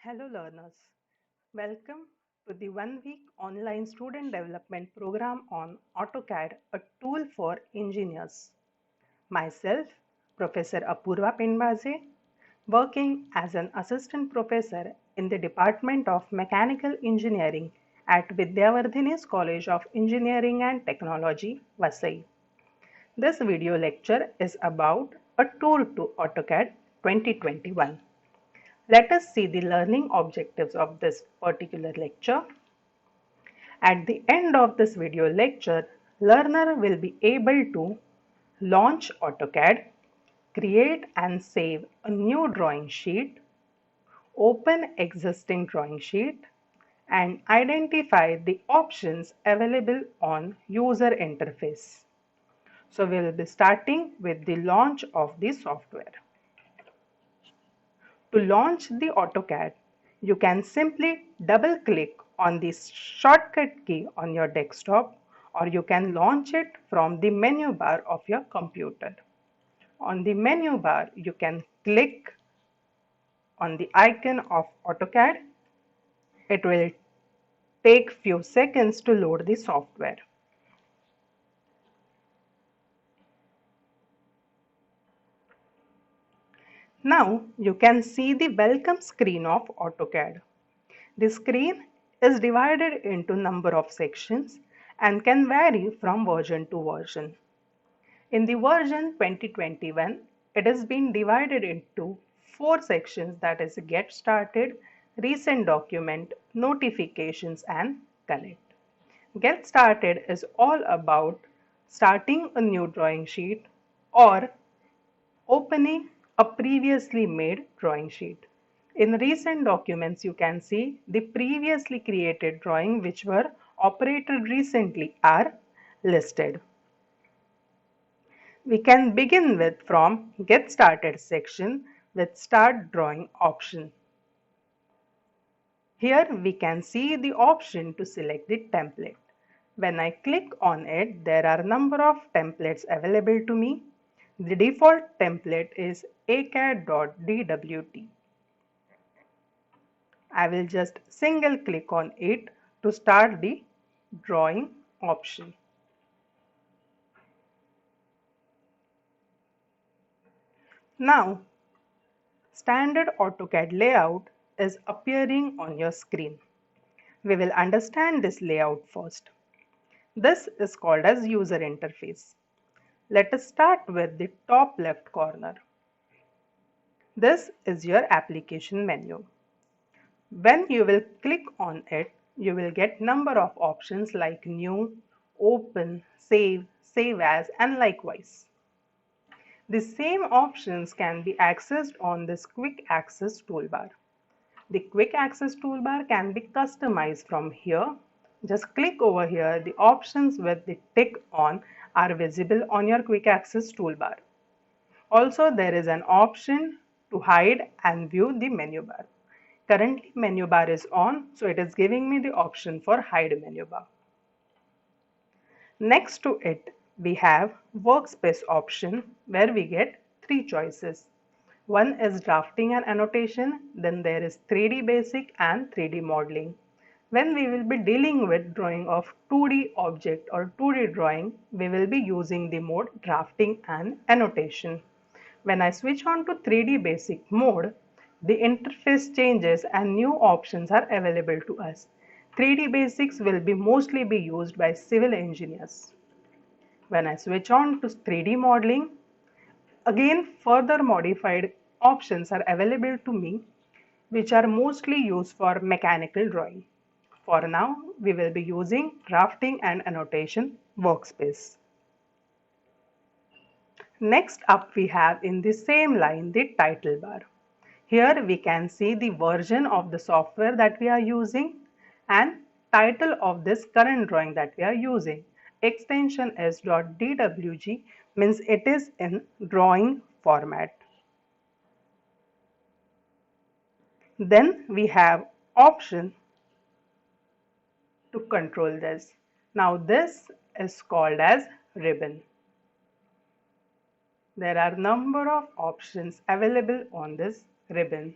Hello learners, welcome to the 1 week online student development program on AutoCAD, a tool for engineers. Myself, Professor Apurva Pinbaze, working as an assistant professor in the Department of Mechanical Engineering at Vidyavardhini's College of Engineering and Technology, Vasai. This video lecture is about a tour to AutoCAD 2021. Let us see the learning objectives of this particular lecture. At the end of this video lecture, learner will be able to launch AutoCAD, create and save a new drawing sheet, open existing drawing sheet, and identify the options available on user interface. So we will be starting with the launch of the software. To launch the AutoCAD, you can simply double click on the shortcut key on your desktop, or you can launch it from the menu bar of your computer. On the menu bar, you can click on the icon of AutoCAD. It will take few seconds to load the software. Now you can see the welcome screen of AutoCAD. The screen is divided into number of sections and can vary from version to version. In the version 2021, it has been divided into 4 sections, that is Get Started, Recent Document, Notifications and Connect. Get Started is all about starting a new drawing sheet or opening a previously made drawing sheet. In recent documents, you can see the previously created drawing which were operated recently are listed. We can begin with from Get Started section with Start Drawing option. Here we can see the option to select the template. When I click on it, there are a number of templates available to me. The default template is acad.dwt. I will just single click on it to start the drawing option. Now, standard AutoCAD layout is appearing on your screen. We will understand this layout first. This is called as user interface. Let us start with the top left corner. This is your application menu. When you will click on it, you will get number of options like new, open, save, save as, and likewise. The same options can be accessed on this quick access toolbar. The quick access toolbar can be customized from here. Just click over here. The options with the tick on are visible on your quick access toolbar. Also, there is an option to hide and view the menu bar. Currently menu bar is on, so it is giving me the option for hide menu bar. Next to it, we have Workspace option where we get 3 choices. One is drafting and annotation, then there is 3D basic and 3D modeling. When we will be dealing with drawing of 2D object or 2D drawing, we will be using the mode drafting and annotation. When I switch on to 3D basic mode, the interface changes and new options are available to us. 3D basics will be mostly be used by civil engineers. When I switch on to 3D modeling, again further modified options are available to me which are mostly used for mechanical drawing. For now, we will be using drafting and annotation workspace. Next up we have in the same line the title bar. Here we can see the version of the software that we are using and title of this current drawing that we are using. Extension is .dwg means it is in drawing format. Then we have option to control this. Now this is called as ribbon. There are number of options available on this ribbon.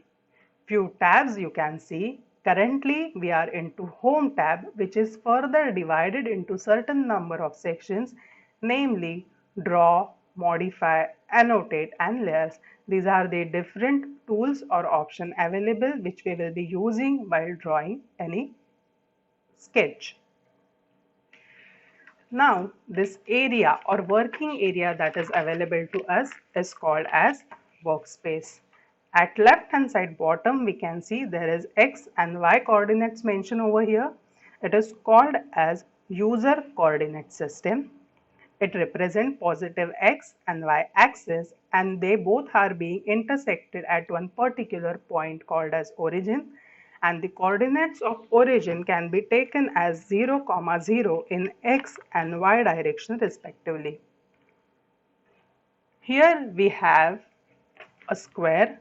few tabs you can see. Currently we are into Home tab, which is further divided into certain number of sections, namely Draw, Modify, Annotate and Layers. These are the different tools or options available which we will be using while drawing any sketch. Now this area or working area that is available to us is called as Workspace. At left hand side bottom we can see there is X and Y coordinates mentioned over here. It is called as user coordinate system. It represents positive X and Y axis and they both are being intersected at one particular point called as origin, and the coordinates of origin can be taken as 0, 0 in X and Y direction respectively. Here we have a square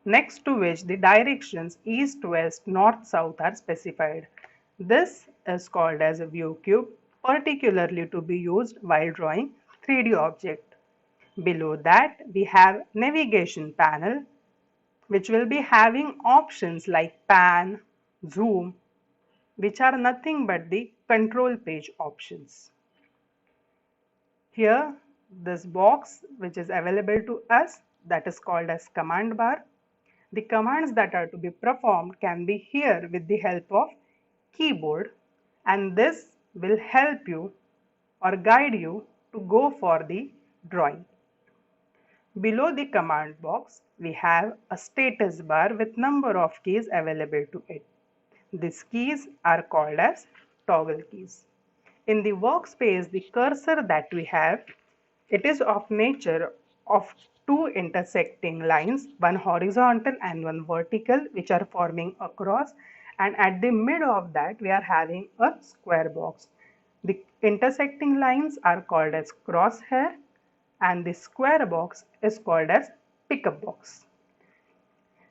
next to which the directions east, west, north, south are specified. This is called as a view cube, particularly to be used while drawing 3D object. Below that we have navigation panel, which will be having options like pan, zoom, which are nothing but the control page options. Here this box which is available to us, that is called as command bar. The commands that are to be performed can be here with the help of keyboard, and this will help you or guide you to go for the drawing. Below the command box, we have a status bar with number of keys available to it. These keys are called as toggle keys. In the workspace, the cursor that we have, it is of nature of two intersecting lines, one horizontal and one vertical, which are forming a cross, and at the middle of that we are having a square box. The intersecting lines are called as crosshair and the square box is called as pickup box.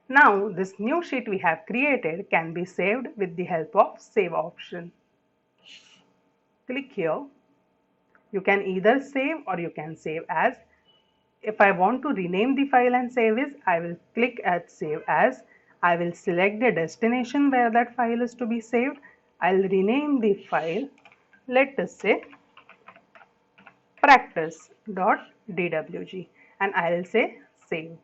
Now this new sheet we have created can be saved with the help of save option. Click here. You can either save or you can save as. If I want to rename the file and save it, I will click at save as. I will select the destination where that file is to be saved. I'll rename the file, let us say practice.dwg, and I'll say save.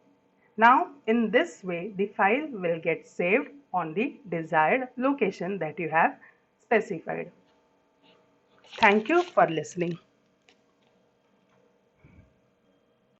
Now in this way the file will get saved on the desired location that you have specified. Thank you for listening.